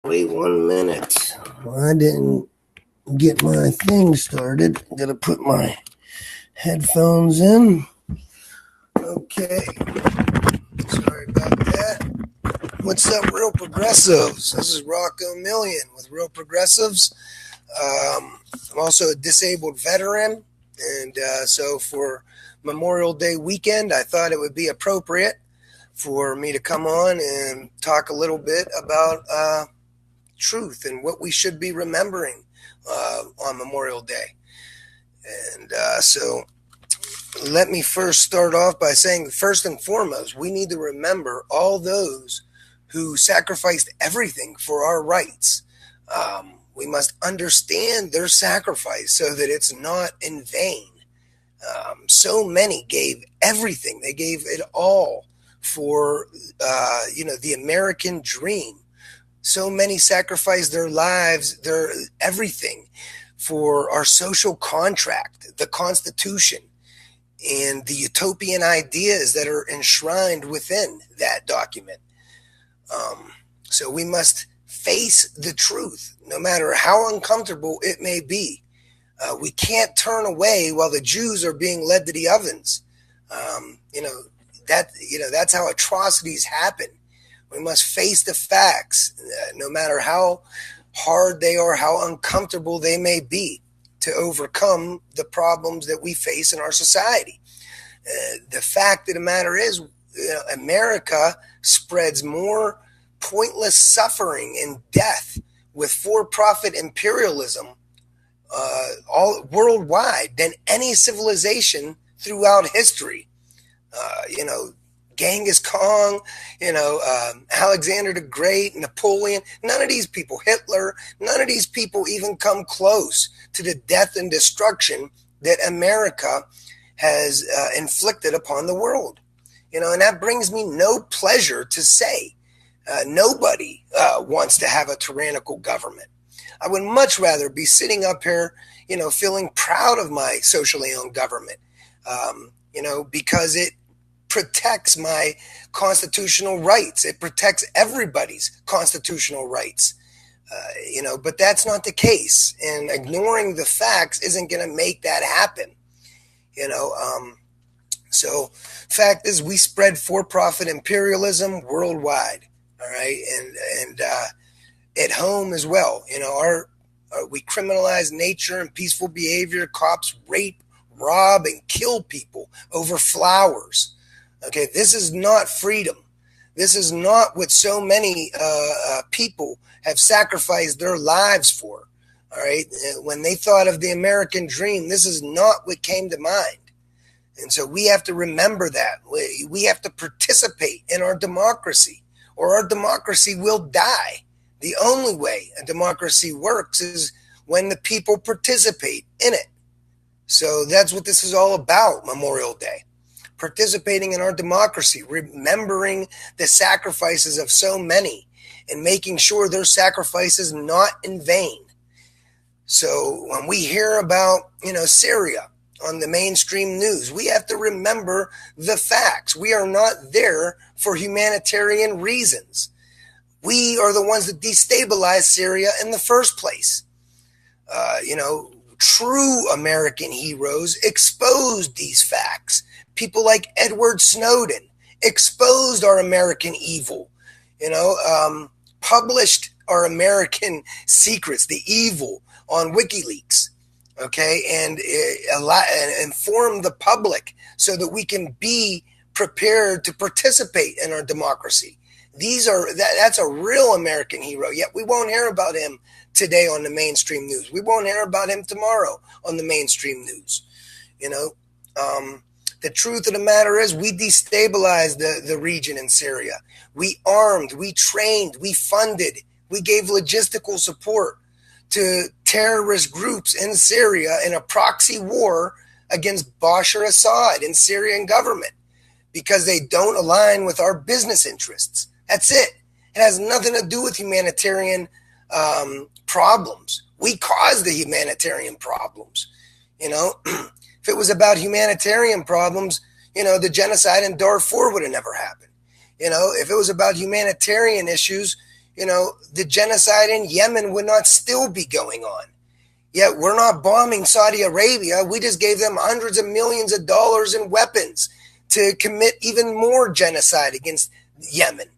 Wait 1 minute. I didn't get my thing started. Gotta put my headphones in. Okay. Sorry about that. What's up, Real Progressives? This is Rocco Million with Real Progressives. I'm also a disabled veteran. And so for Memorial Day weekend, I thought it would be appropriate for me to come on and talk a little bit about truth and what we should be remembering on Memorial Day. And so let me first start off by saying, first and foremost, we need to remember all those who sacrificed everything for our rights. We must understand their sacrifice so that it's not in vain. So many gave everything. They gave it all for, the American dream. So many sacrificed their lives, their everything for our social contract, the Constitution, and the utopian ideas that are enshrined within that document. So we must face the truth, no matter how uncomfortable it may be. We can't turn away while the Jews are being led to the ovens. That's how atrocities happen. We must face the facts, no matter how hard they are, how uncomfortable they may be, to overcome the problems that we face in our society. The fact of the matter is, America spreads more pointless suffering and death with for-profit imperialism all worldwide than any civilization throughout history. Genghis Khan, Alexander the Great, Napoleon, none of these people, Hitler, none of these people even come close to the death and destruction that America has inflicted upon the world. And that brings me no pleasure to say. Nobody wants to have a tyrannical government. I would much rather be sitting up here, feeling proud of my socially owned government, because it protects my constitutional rights. It protects everybody's constitutional rights, but that's not the case. And ignoring the facts isn't going to make that happen. So fact is, we spread for-profit imperialism worldwide. All right. And at home as well. We criminalize nature and peaceful behavior. Cops rape, rob, and kill people over flowers. Okay, this is not freedom. This is not what so many people have sacrificed their lives for. All right, when they thought of the American dream, this is not what came to mind. And so we have to remember that. We have to participate in our democracy, or our democracy will die. The only way a democracy works is when the people participate in it. So that's what this is all about, Memorial Day. Participating in our democracy, remembering the sacrifices of so many, and making sure their sacrifice is not in vain. So when we hear about, Syria on the mainstream news, we have to remember the facts. We are not there for humanitarian reasons. We are the ones that destabilized Syria in the first place. True American heroes exposed these facts. People like Edward Snowden exposed our American evil, published our American secrets, the evil, on WikiLeaks, okay, and inform the public so that we can be prepared to participate in our democracy. That's a real American hero. Yet we won't hear about him today on the mainstream news. We won't hear about him tomorrow on the mainstream news. The truth of the matter is, we destabilized the region in Syria. We armed, we trained, we funded, we gave logistical support to terrorist groups in Syria in a proxy war against Bashar Assad and Syrian government because they don't align with our business interests. That's it. It has nothing to do with humanitarian problems. We caused the humanitarian problems. If it was about humanitarian problems, the genocide in Darfur would have never happened. If it was about humanitarian issues, the genocide in Yemen would not still be going on. Yet we're not bombing Saudi Arabia. We just gave them hundreds of millions of dollars in weapons to commit even more genocide against Yemen.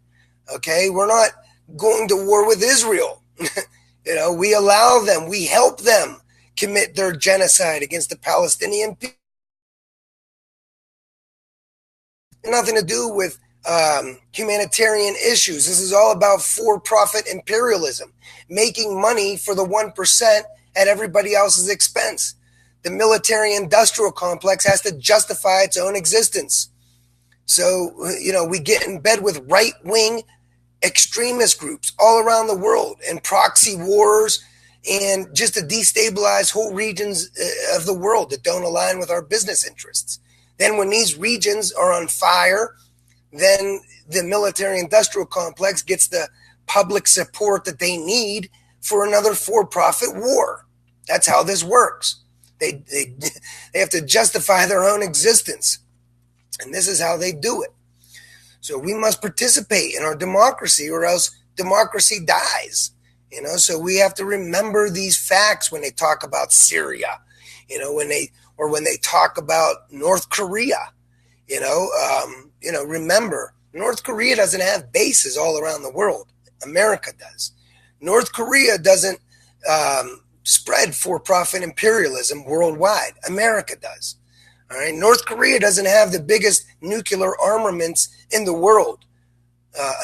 Okay, we're not going to war with Israel. We allow them, we help them commit their genocide against the Palestinian people. Nothing to do with humanitarian issues. This is all about for-profit imperialism, making money for the 1% at everybody else's expense. The military-industrial complex has to justify its own existence. So, we get in bed with right-wing extremist groups all around the world and proxy wars and just to destabilize whole regions of the world that don't align with our business interests. Then when these regions are on fire, then the military-industrial complex gets the public support that they need for another for-profit war. That's how this works. They have to justify their own existence. And this is how they do it. So we must participate in our democracy or else democracy dies. So we have to remember these facts when they talk about Syria, when they talk about North Korea, remember North Korea doesn't have bases all around the world. America does. North Korea doesn't spread for-profit imperialism worldwide. America does. All right. North Korea doesn't have the biggest nuclear armaments in the world.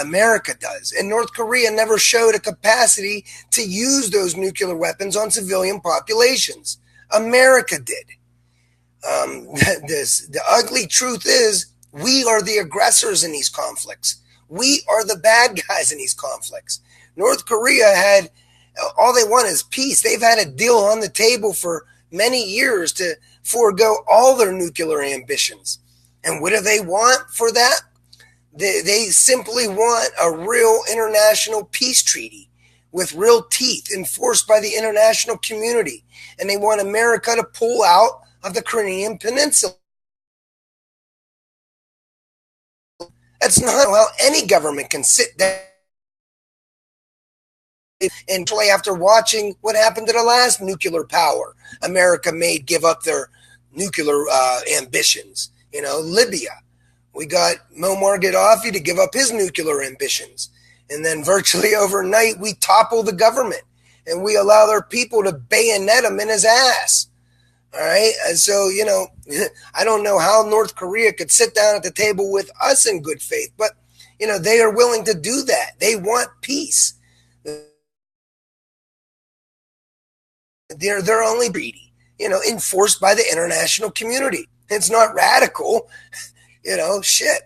America does. And North Korea never showed a capacity to use those nuclear weapons on civilian populations. America did. The ugly truth is we are the aggressors in these conflicts. We are the bad guys in these conflicts. North Korea had all they want is peace. They've had a deal on the table for many years to forego all their nuclear ambitions. And what do they want for that? They simply want a real international peace treaty with real teeth enforced by the international community. And they want America to pull out of the Crimean Peninsula. That's not how any government can sit down and play after watching what happened to the last nuclear power America made give up their nuclear ambitions. Libya. We got Muammar Gaddafi to give up his nuclear ambitions. And then virtually overnight, we topple the government and we allow their people to bayonet him in his ass. All right. And so, I don't know how North Korea could sit down at the table with us in good faith, but, they are willing to do that. They want peace. They're only greedy, enforced by the international community. It's not radical, shit.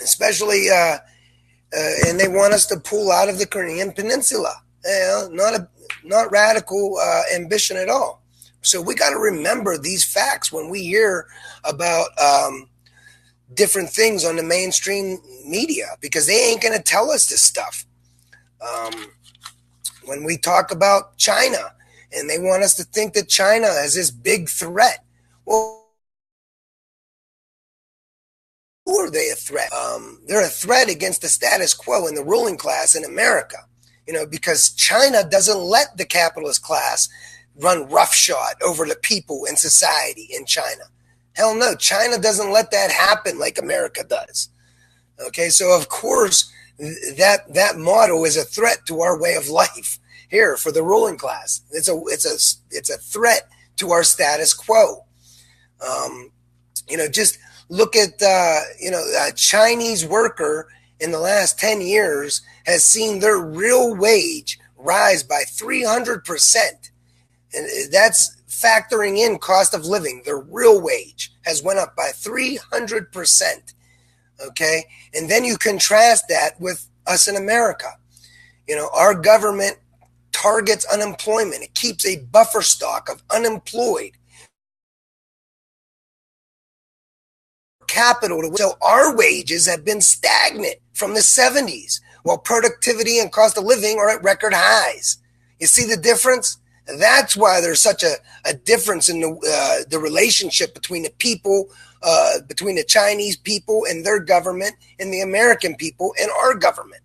Especially, and they want us to pull out of the Crimean Peninsula. Not radical ambition at all. So we got to remember these facts when we hear about different things on the mainstream media, because they ain't going to tell us this stuff. When we talk about China, and they want us to think that China is this big threat. Well, who are they a threat? They're a threat against the status quo and the ruling class in America, because China doesn't let the capitalist class run roughshod over the people and society in China. Hell no, China doesn't let that happen like America does. Okay, so of course that model is a threat to our way of life here for the ruling class. It's a threat to our status quo. Just look at a Chinese worker in the last 10 years has seen their real wage rise by 300%. And that's factoring in cost of living. Their real wage has went up by 300%. Okay. And then you contrast that with us in America. Our government targets unemployment. It keeps a buffer stock of unemployed capital. So our wages have been stagnant from the 70s, while productivity and cost of living are at record highs. You see the difference? That's why there's such a difference in the relationship between the people, between the Chinese people and their government, and the American people and our government.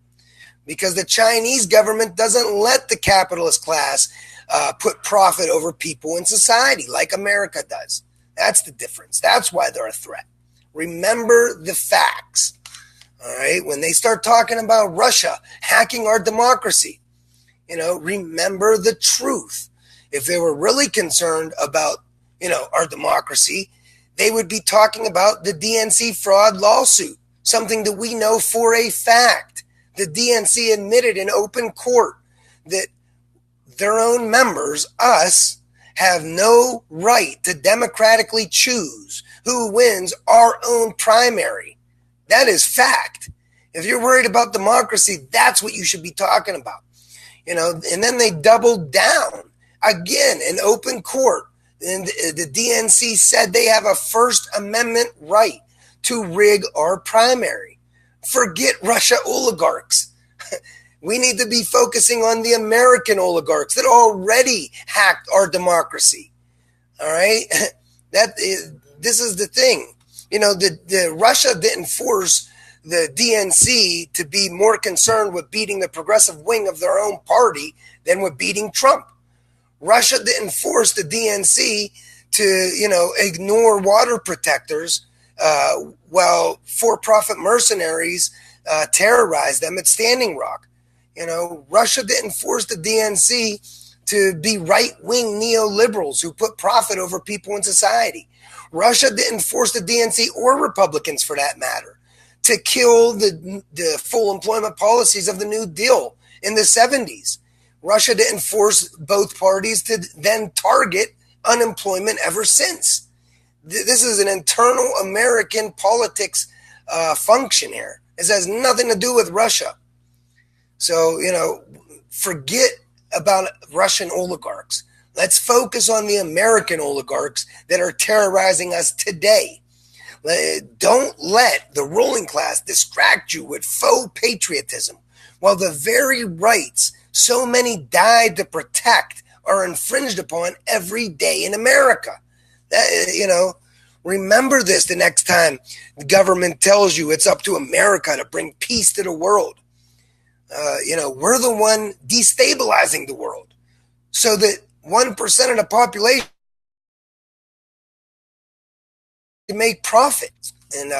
because the Chinese government doesn't let the capitalist class put profit over people in society like America does. That's the difference. That's why they're a threat. Remember the facts. All right. When they start talking about Russia hacking our democracy, remember the truth. If they were really concerned about, our democracy, they would be talking about the DNC fraud lawsuit, something that we know for a fact. The DNC admitted in open court that their own members, us, have no right to democratically choose who wins our own primary. That is fact. If you're worried about democracy, that's what you should be talking about. And then they doubled down again in open court. And the DNC said they have a First Amendment right to rig our primary. Forget Russia oligarchs. We need to be focusing on the American oligarchs that already hacked our democracy. All right? This is the thing. The Russia didn't force the DNC to be more concerned with beating the progressive wing of their own party than with beating Trump. Russia didn't force the DNC to, ignore water protectors while for-profit mercenaries terrorize them at Standing Rock. Russia didn't force the DNC to be right-wing neoliberals who put profit over people in society. Russia didn't force the DNC or Republicans, for that matter, to kill the full employment policies of the New Deal in the 70s. Russia didn't force both parties to then target unemployment ever since. This is an internal American politics function here. This has nothing to do with Russia. So, forget about Russian oligarchs. Let's focus on the American oligarchs that are terrorizing us today. Don't let the ruling class distract you with faux patriotism, while the very rights so many died to protect are infringed upon every day in America. Remember this the next time the government tells you it's up to America to bring peace to the world. We're the one destabilizing the world so that 1% of the population can make profits. And,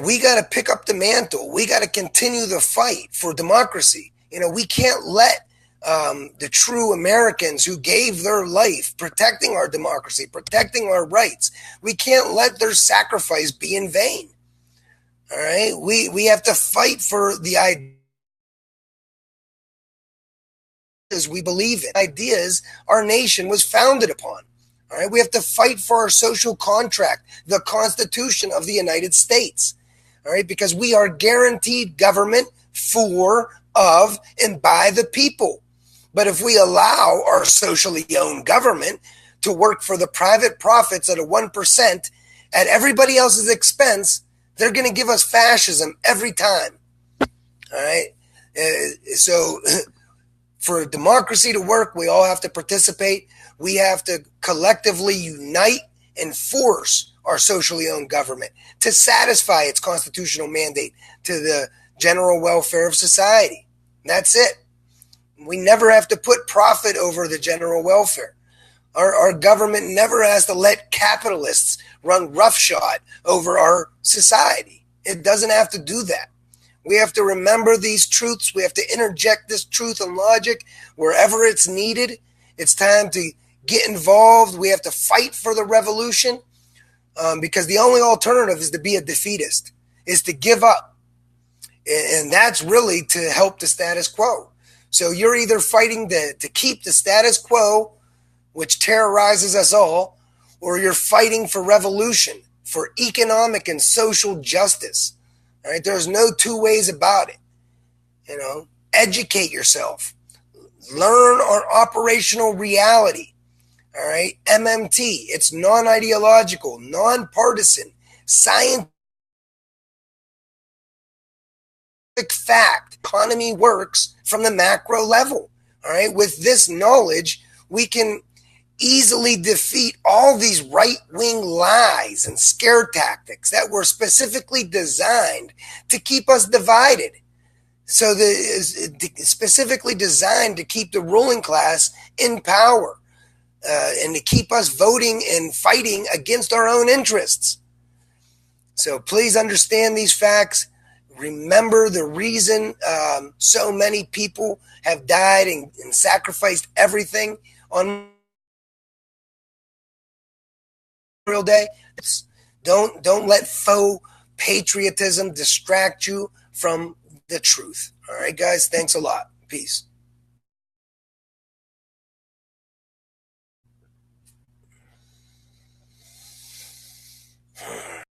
we got to pick up the mantle. We got to continue the fight for democracy. We can't let the true Americans who gave their life protecting our democracy, protecting our rights, we can't let their sacrifice be in vain. All right? We have to fight for the ideas we believe in, ideas our nation was founded upon. All right? We have to fight for our social contract, the Constitution of the United States. All right? Because we are guaranteed government for, of, and by the people. But if we allow our socially owned government to work for the private profits at a 1% at everybody else's expense, they're going to give us fascism every time. All right. So for democracy to work, we all have to participate. We have to collectively unite and force our socially owned government to satisfy its constitutional mandate to the general welfare of society. That's it. We never have to put profit over the general welfare. Our government never has to let capitalists run roughshod over our society. It doesn't have to do that. We have to remember these truths. We have to interject this truth and logic wherever it's needed. It's time to get involved. We have to fight for the revolution because the only alternative is to be a defeatist, is to give up. And that's really to help the status quo. So you're either fighting to keep the status quo, which terrorizes us all, or you're fighting for revolution, for economic and social justice. All right, there's no two ways about it. Educate yourself. Learn our operational reality. All right, MMT, it's non-ideological, non-partisan, scientific fact. Economy works from the macro level. All right, with this knowledge, we can easily defeat all these right-wing lies and scare tactics that were specifically designed to keep us divided. So is specifically designed to keep the ruling class in power, and to keep us voting and fighting against our own interests. So please understand these facts. Remember the reason so many people have died and sacrificed everything on Memorial Day. Don't let faux patriotism distract you from the truth. All right, guys. Thanks a lot. Peace.